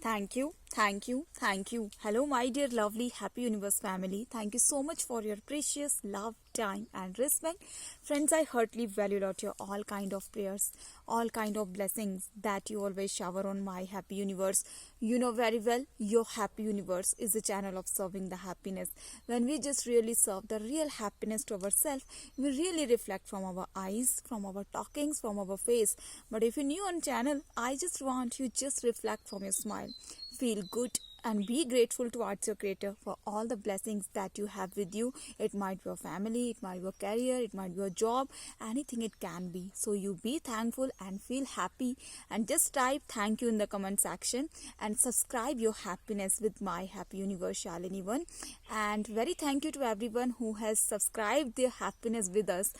Thank you, thank you, thank you. Hello, my dear, lovely, happy universe family. Thank you so much for your precious love, time, and respect. Friends, I heartily value out your all kind of prayers, all kind of blessings that you always shower on my happy universe. You know very well, your happy universe is a channel of serving the happiness. When we just really serve the real happiness to ourselves, we really reflect from our eyes, from our talkings, from our face. But if you're new on channel, I just want you just reflect from your smile. Feel good and be grateful towards your creator for all the blessings that you have with you. It might be your family, it might be your career, it might be your job, anything it can be. So you be thankful and feel happy, and just type thank you in the comment section and subscribe your happiness with my happy universe Shalini one. And very thank you to everyone who has subscribed their happiness with us.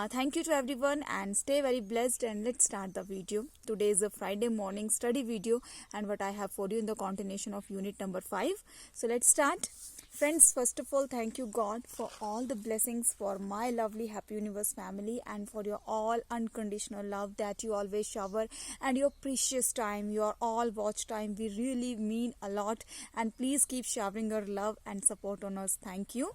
Thank you to everyone and stay very blessed, and let's start the video. Today is a Friday morning study video, and what I have for you in the continuation of unit number 5. So let's start. Friends, first of all, thank you God for all the blessings for my lovely happy universe family, and for your all unconditional love that you always shower, and your precious time, your all watch time. We really mean a lot, and please keep showering your love and support on us. Thank you.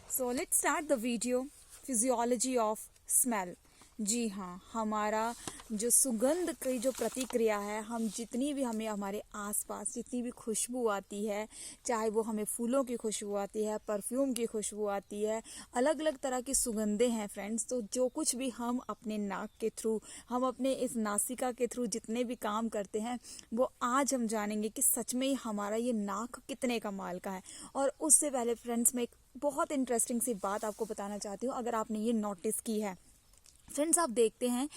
So let's start the video. Physiology of smell. जी हाँ, हमारा जो सुगंध की जो प्रतिक्रिया है, हम जितनी भी हमें हमारे आसपास जितनी भी खुशबू आती है, चाहे वो हमें फूलों की खुशबू आती है, परफ्यूम की खुशबू आती है, अलग अलग तरह की सुगंधें हैं फ्रेंड्स. तो जो कुछ भी हम अपने नाक के थ्रू, हम अपने इस नासिका के थ्रू जितने भी काम करते हैं, वो आज हम जानेंगे कि सच में ही हमारा ये नाक कितने कमाल का है. और उससे पहले फ्रेंड्स, मैं एक बहुत इंटरेस्टिंग सी बात आपको बताना चाहती हूँ. अगर आपने ये नोटिस की है फ्रेंड्स, आप देखते हैं,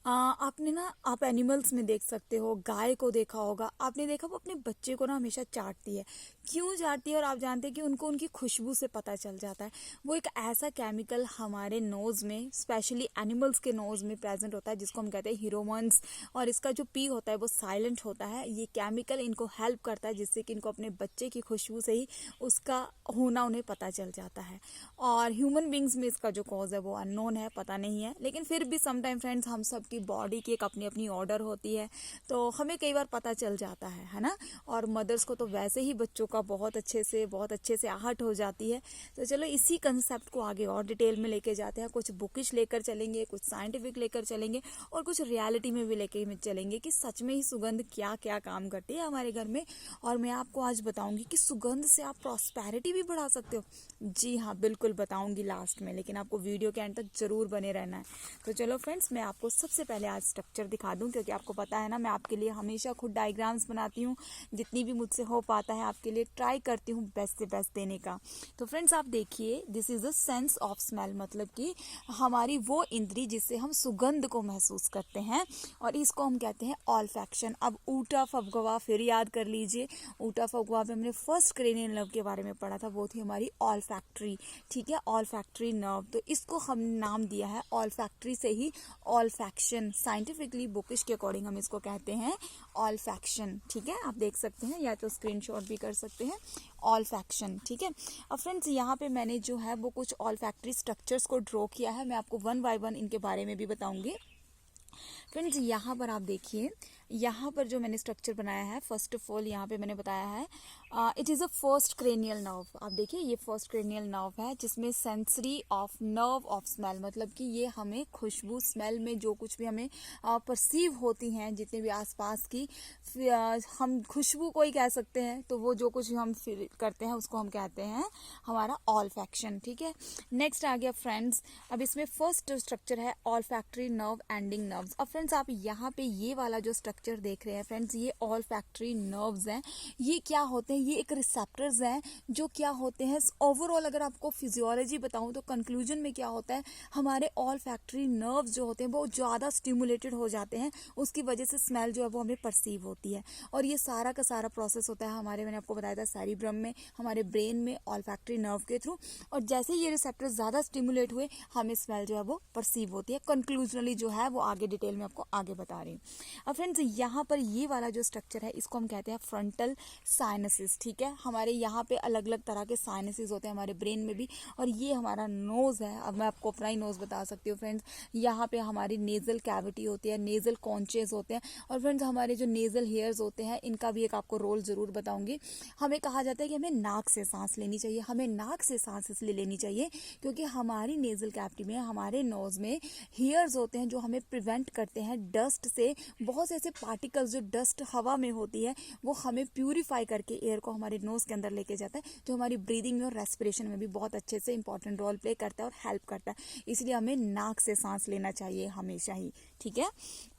आपने ना, आप एनिमल्स में देख सकते हो, गाय को देखा होगा, आपने देखा वो अपने बच्चे को ना हमेशा चाटती है. क्यों चाटती है? और आप जानते हैं कि उनको उनकी खुशबू से पता चल जाता है. वो एक ऐसा केमिकल हमारे नोज़ में, स्पेशली एनिमल्स के नोज़ में प्रेजेंट होता है, जिसको हम कहते हैं हीरोमोन्स. और इसका जो पी होता है वो साइलेंट होता है. ये केमिकल इनको हेल्प करता है, जिससे कि इनको अपने बच्चे की खुशबू से ही उसका होना उन्हें पता चल जाता है. और ह्यूमन बींग्स में इसका जो कॉज है वो अननोन है, पता नहीं है. लेकिन फिर भी समटाइम फ्रेंड्स, हम सब की बॉडी की एक अपनी अपनी ऑर्डर होती है, तो हमें कई बार पता चल जाता है ना. और मदर्स को तो वैसे ही बच्चों का बहुत अच्छे से आहट हो जाती है. तो चलो इसी कंसेप्ट को आगे और डिटेल में लेके जाते हैं. कुछ बुकिश लेकर चलेंगे, कुछ साइंटिफिक लेकर चलेंगे, और कुछ रियलिटी में भी लेके चलेंगे कि सच में ही सुगंध क्या क्या काम करती है हमारे घर में. और मैं आपको आज बताऊंगी कि सुगंध से आप प्रॉस्पेरिटी भी बढ़ा सकते हो. जी हाँ, बिल्कुल बताऊंगी लास्ट में, लेकिन आपको वीडियो के एंड तक जरूर बने रहना है. तो चलो फ्रेंड्स, मैं आपको सबसे पहले आज स्ट्रक्चर दिखा दूं, क्योंकि आपको पता है ना, मैं आपके लिए हमेशा खुद डायग्राम्स बनाती हूँ. जितनी भी मुझसे हो पाता है आपके लिए ट्राई करती हूँ बेस्ट से बेस्ट देने का. तो फ्रेंड्स, आप देखिए, this is a sense of smell, मतलब कि हमारी वो इंद्री जिससे हम सुगंध को महसूस करते हैं, और इसको हम कहते हैं ऑल्फैक्शन. अब ऊटा फगवा फिर याद कर लीजिए. ऊटा फगवा में हमने फर्स्ट क्रेनियल नर्व के बारे में पढ़ा था, वो थी हमारी ऑल्फैक्ट्री. ठीक है, ऑल्फैक्ट्री नर्व. तो इसको हम नाम दिया है ऑल्फैक्ट्री से ही ऑल्फैक्शन. साइंटिफिकली बुकिश के अकॉर्डिंग हम इसको कहते हैं ऑल्फैक्शन. ठीक है, आप देख सकते हैं, या तो स्क्रीनशॉट भी कर सकते हैं. ऑल्फैक्शन. ठीक है. अब फ्रेंड्स, यहाँ पे मैंने जो है वो कुछ ऑल्फैक्ट्री स्ट्रक्चर्स को ड्रॉ किया है. मैं आपको वन बाय वन इनके बारे में भी बताऊंगी. फ्रेंड्स, यहाँ पर आप देखिए, यहाँ पर जो मैंने स्ट्रक्चर बनाया है, फर्स्ट ऑफ ऑल यहाँ पे मैंने बताया है it is a first cranial nerve. आप देखिए, ये फर्स्ट क्रेनियल नर्व है, जिसमें sensory of nerve of smell, मतलब कि ये हमें खुशबू, स्मेल में जो कुछ भी हमें परसीव होती हैं, जितने भी आसपास की, हम खुशबू को ही कह सकते हैं. तो वो जो कुछ हम फील करते हैं उसको हम कहते हैं हमारा ऑल्फैक्शन. ठीक है. नेक्स्ट आ गया फ्रेंड्स, अब इसमें फर्स्ट स्ट्रक्चर है ऑल्फैक्ट्री नर्व एंडिंग नर्व्स. अब फ्रेंड्स, आप यहाँ पे ये वाला जो स्ट्रक्चर देख रहे हैं फ्रेंड्स, ये ऑल्फैक्ट्री नर्व्स हैं. ये क्या होते हैं? ये एक रिसेप्टर्स हैं जो क्या होते हैं, ओवरऑल अगर आपको फिजियोलॉजी बताऊं तो कंक्लूजन में क्या होता है, हमारे ऑल्फैक्ट्री नर्व्स जो होते हैं वो ज़्यादा स्टिमुलेटेड हो जाते हैं. उसकी वजह से स्मेल जो है वो हमें परसीव होती है. और ये सारा का सारा प्रोसेस होता है हमारे, मैंने आपको बताया था, सेरिब्रम में, हमारे ब्रेन में, ऑल्फैक्ट्री नर्व के थ्रू. और जैसे ही ये रिसेप्टर्स ज़्यादा स्टिमुलेट हुए, हमें स्मेल जो है वो परसीव होती है. कंक्लूजनली जो है वो आगे डिटेल में आपको आगे बता रही हूँ. अब फ्रेंड्स, यहाँ पर ये वाला जो स्ट्रक्चर है इसको हम कहते हैं फ्रंटल साइनसिस, ठीक है। हमारे यहाँ पे अलग अलग तरह के साइनसिस होते हैं हमारे ब्रेन में भी, और ये हमारा नोज़ है। अब मैं आपको अपना ही नोज़ बता सकती हूँ फ्रेंड्स, यहाँ पे हमारी नेज़ल कैविटी होती है, नेज़ल कॉन्चेस होते हैं, और फ्रेंड्स हमारे जो नेज़ल हेयर्स होते हैं इनका भी एक आपको रोल ज़रूर बताऊंगी। हमें कहा जाता है कि हमें नाक से सांस लेनी चाहिए। हमें नाक से सांस इसलिए लेनी चाहिए क्योंकि हमारी नेज़ल कैविटी में, हमारे नोज़ में हेयर्स होते हैं जो हमें प्रिवेंट करते हैं डस्ट से। बहुत से ऐसे पार्टिकल्स जो डस्ट हवा में होती है वो हमें प्यूरिफाई करके एयर को हमारे नोज़ के अंदर लेके जाता है, जो हमारी ब्रीदिंग में और रेस्पिरेशन में भी बहुत अच्छे से इंपॉर्टेंट रोल प्ले करता है और हेल्प करता है। इसलिए हमें नाक से सांस लेना चाहिए हमेशा ही, ठीक है।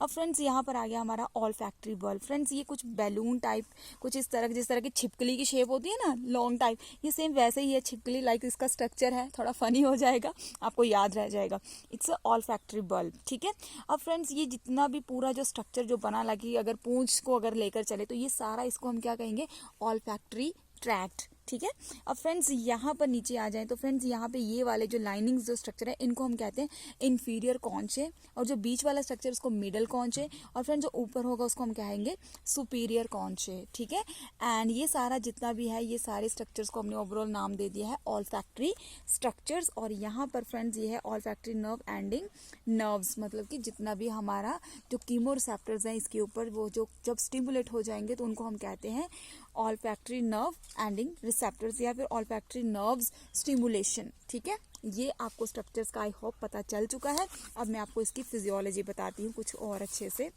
अब फ्रेंड्स यहाँ पर आ गया हमारा ऑल्फैक्टरी बल्ब। फ्रेंड्स ये कुछ बैलून टाइप, कुछ इस तरह, जिस तरह की छिपकली की शेप होती है ना, लॉन्ग टाइप, ये सेम वैसे ही है छिपकली, लाइक इसका स्ट्रक्चर है। थोड़ा फनी हो जाएगा, आपको याद रह जाएगा। इट्स अ ऑल्फैक्टरी बल्ब, ठीक है। अब फ्रेंड्स ये जितना भी पूरा जो स्ट्रक्चर जो बना, लगी अगर पूंछ को अगर लेकर चले तो ये सारा, इसको हम क्या कहेंगे, ऑल्फैक्टरी ट्रैक्ट, ठीक है। अब फ्रेंड्स यहाँ पर नीचे आ जाएं तो फ्रेंड्स यहाँ पे ये वाले जो लाइनिंग्स जो स्ट्रक्चर है इनको हम कहते हैं इन्फीरियर कॉन्चे, और जो बीच वाला स्ट्रक्चर उसको मिडल कॉन्चे, और फ्रेंड्स जो ऊपर होगा उसको हम कहेंगे सुपीरियर कॉन्चे, ठीक है। एंड ये सारा जितना भी है, ये सारे स्ट्रक्चर्स को हमने ओवरऑल नाम दे दिया है ऑल्फैक्टरी स्ट्रक्चर्स। और यहाँ पर फ्रेंड्स ये है ऑल्फैक्टरी नर्व एंडिंग नर्व्स, मतलब कि जितना भी हमारा जो कीमोरिसेप्टर्स हैं इसके ऊपर, वो जो जब स्टिमुलेट हो जाएंगे तो उनको हम कहते हैं ऑल्फैक्टरी नर्व एंडिंग रिसेप्टर्स या फिर ऑल्फैक्टरी नर्व्स स्टिमुलेशन, ठीक है। ये आपको स्ट्रक्चर्स का आई होप पता चल चुका है। अब मैं आपको इसकी फिजियोलॉजी बताती हूँ कुछ और अच्छे से।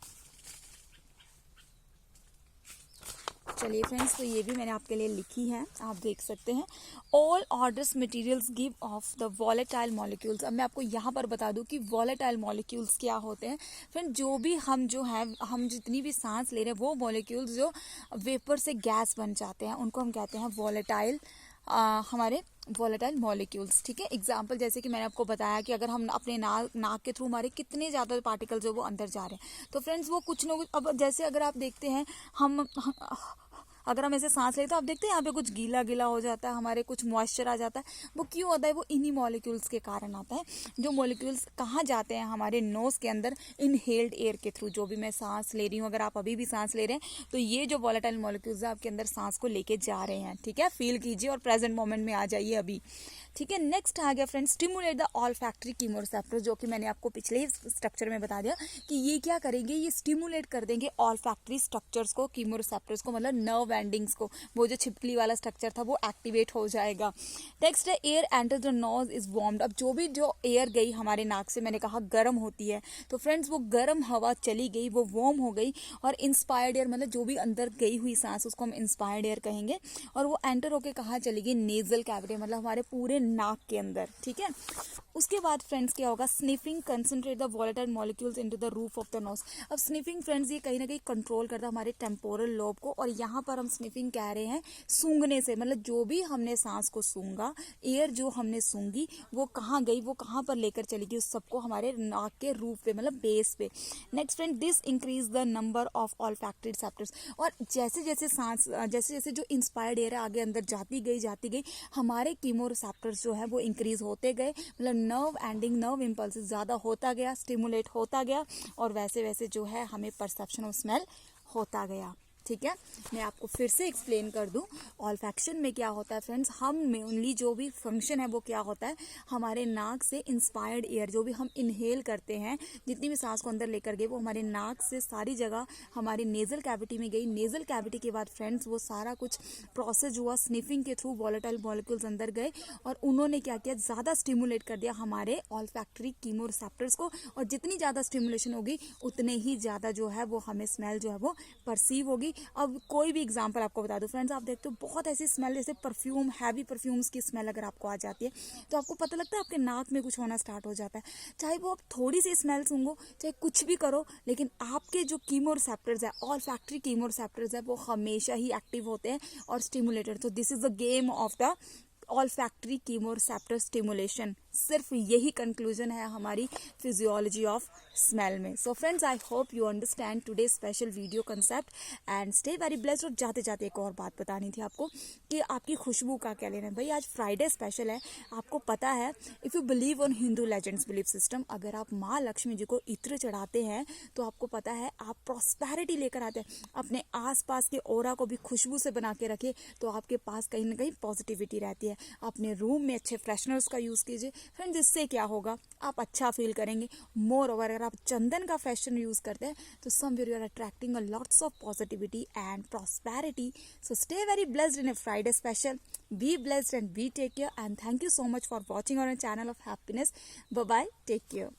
चलिए फ्रेंड्स, तो ये भी मैंने आपके लिए लिखी है, आप देख सकते हैं। All orders materials give of the volatile molecules. अब मैं आपको यहाँ पर बता दूँ कि वॉलेटाइल मॉलिक्यूल्स क्या होते हैं। फ्रेंड जो भी हम जो है, हम जितनी भी सांस ले रहे हैं वो मॉलिक्यूल्स जो वेपर से गैस बन जाते हैं उनको हम कहते हैं वॉलेटाइल, हमारे वॉलेटाइल मॉलिक्यूल्स, ठीक है। एग्जाम्पल जैसे कि मैंने आपको बताया कि अगर हम अपने नाक के थ्रू हमारे कितने ज़्यादा पार्टिकल्स जो वो अंदर जा रहे हैं, तो फ्रेंड्स वो कुछ ना कुछ, अब जैसे अगर आप देखते हैं अगर हम ऐसे सांस लेते हैं तो आप देखते हैं यहाँ पे कुछ गीला गीला हो जाता है, हमारे कुछ मॉइस्चर आ जाता है। वो क्यों होता है? वो इन्हीं मॉलिक्यूल्स के कारण आता है। जो मॉलिक्यूल्स कहाँ जाते हैं? हमारे नोज के अंदर इनहेल्ड एयर के थ्रू। जो भी मैं सांस ले रही हूँ, अगर आप अभी भी सांस ले रहे हैं तो ये जो वॉलेटाइल मॉलिक्यूल्स है आपके अंदर सांस को लेके जा रहे हैं, ठीक है। फील कीजिए और प्रेजेंट मोमेंट में आ जाइए अभी, ठीक है। नेक्स्ट आ गया friends stimulate the olfactory chemoreceptors, जो कि मैंने आपको पिछले ही स्ट्रक्चर में बता दिया कि ये क्या करेंगे, ये स्टिमुलेट कर देंगे ऑल्फैक्टरी स्ट्रक्चर्स को, कीमोरिसेप्टर्स को, मतलब नर्व एंडिंग्स को। वो जो छिपकली वाला स्ट्रक्चर था वो एक्टिवेट हो जाएगा। नेक्स्ट है air enter the nose is warmed. अब जो भी जो एयर गई हमारे नाक से, मैंने कहा गर्म होती है, तो फ्रेंड्स वो गर्म हवा चली गई, वो वार्म हो गई, और इंस्पायर्ड एयर, मतलब जो भी अंदर गई हुई सांस उसको हम इंस्पायर्ड एयर कहेंगे, और वो एंटर होके कहाँ चली गई, नेजल कैविटी, मतलब हमारे पूरे नाक के अंदर, ठीक है। उसके बाद फ्रेंड्स क्या होगा, sniffing concentrate the volatile molecules into the roof of the nose. अब स्निफिंग फ्रेंड्स ये कहीं ना कहीं कंट्रोल करता है हमारे टेम्पोरल लोब को, और यहाँ पर हम स्निफिंग कह रहे हैं सूंघने से, मतलब जो भी हमने सांस को सूंघा, एयर जो हमने सूंघी वो कहाँ गई, वो कहाँ पर लेकर चली गई, उस सबको हमारे नाक के रूफ पे, मतलब बेस पे। Next friend this increase the number of olfactory receptors. और जैसे जैसे सांस, जैसे जैसे जो इंस्पायर्ड एयर आगे अंदर जाती गई हमारे कीमोरिसेप्टर्स जो है वो इंक्रीज होते गए, मतलब नर्व एंडिंग नर्व इम्पल्स ज़्यादा होता गया, स्टिमुलेट होता गया, और वैसे वैसे जो है हमें परसेप्शन ऑफ स्मेल होता गया, ठीक है। मैं आपको फिर से एक्सप्लेन कर दूं, ऑल्फैक्शन में क्या होता है फ्रेंड्स, हम मेनली जो भी फंक्शन है वो क्या होता है, हमारे नाक से इंस्पायर्ड एयर जो भी हम इनहेल करते हैं, जितनी भी सांस को अंदर लेकर गए वो हमारे नाक से सारी जगह हमारी नेजल कैविटी में गई। नेजल कैविटी के बाद फ्रेंड्स वो सारा कुछ प्रोसेस हुआ, स्निफिंग के थ्रू वॉलेटाइल मॉलिक्यूल्स अंदर गए, और उन्होंने क्या किया, ज़्यादा स्टिमुलेट कर दिया हमारे ऑल्फैक्टरी कीमोरिसेप्टर्स को, और जितनी ज़्यादा स्टिमुलेशन होगी उतने ही ज़्यादा जो है वो हमें स्मेल जो है वो परसीव होगी। अब कोई भी एग्जांपल आपको बता दूं फ्रेंड्स, आप देखते हो बहुत ऐसी स्मेल, जैसे परफ्यूम, हैवी परफ्यूम्स की स्मेल अगर आपको आ जाती है तो आपको पता लगता है आपके नाक में कुछ होना स्टार्ट हो जाता है। चाहे वो आप थोड़ी सी स्मेल सूंघो, चाहे कुछ भी करो, लेकिन आपके जो कीमोरिसेप्टर्स है, ऑल्फैक्टरी कीमोरिसेप्टर्स है, वो हमेशा ही एक्टिव होते हैं और स्टिमुलेटेड। तो this is the game of the olfactory chemoreceptor stimulation. सिर्फ यही कंक्लूजन है हमारी फिजियोलॉजी ऑफ स्मेल में। So friends, I hope you understand today special video concept and stay very blessed. और जाते जाते एक और बात बतानी थी आपको कि आपकी खुशबू का क्या लेना है। भाई आज फ्राइडे स्पेशल है, आपको पता है, if you believe on Hindu legends belief system, अगर आप माँ लक्ष्मी जी को इत्र चढ़ाते हैं तो आपको पता है आप प्रॉस्पेरिटी लेकर आते हैं। अपने आसपास के ऑरा को भी खुशबू से बना के रखिए तो आपके पास कहीं ना कहीं पॉजिटिविटी रहती है। अपने रूम में अच्छे फ्रेशनर्स का यूज़ कीजिए फ्रेंड्स, इससे क्या होगा, आप अच्छा फील करेंगे। मोर ओवर अगर आप चंदन का फ्रेशनर यूज़ करते हैं तो somewhere you are attracting a lots of positivity and prosperity. So stay very blessed in a Friday special. Be blessed and be take care, and thank you so much for watching our channel of happiness. Bye bye, take care.